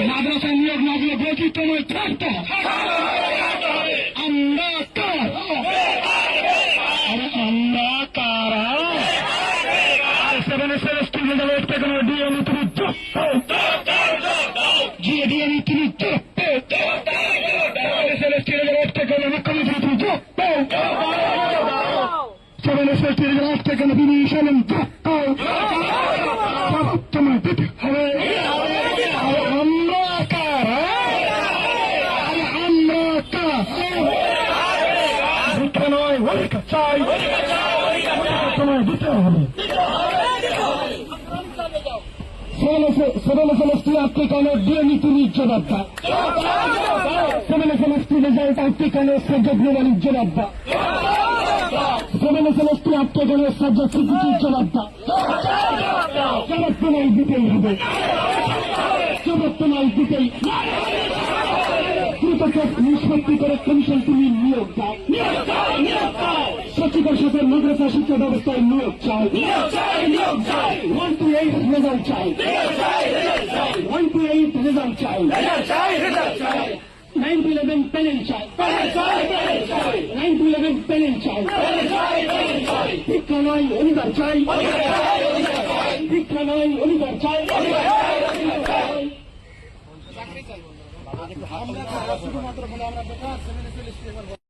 মাদ্রাসায় নিয়োগ না দিলে বৈচিত্র্যময় থাকতে আমরা আমরা কারা সেভেনে সেভেন রেজাল্ট থেকে ডিএমই তুমি ডিএমই তুমি মুখ্যমন্ত্রী তুমি সেভেনে সেভেন থেকে বিনি সালেম তোমার দিতে হবে। আমরা কারা আমরা শিক্ষা নয় অধিকার চাই তোমায় দিতে হবে। সেভেনে সেলেস্টি আফ্রিকানের ডিএমই তুমি জবাব দাও। সেভেনে সেলেস্টি রেজাল্ট আফ্রিকানের সাজ্জাদ নোমানির জবাব দাও। সেভেনে সেলেস্টি আফ্রিকানের সাজ্জাদ সিদ্দিকীর জবাব দাও। জবাব তোমায় দিতেই হবে। জবাব তোমায় দিতেই দ্রুতপথ নিষ্পত্তি করে কমিশন তুমি নিয়োগ দাও। সচিবের সাথে মাদ্রাসা শিক্ষা ব্যবস্থায় নিয়োগ চাই। 1 to 8 রেজাল্ট চাই। 1 to 8 রেজাল্ট চাই। 9 to 11 প্যানেল চাই। 9 to 11 প্যানেল চাই। শিক্ষা নয় অধিকার চাই। শিক্ষা নয় অধিকার চাই। আমরা শুধুমাত্র বলে আমরা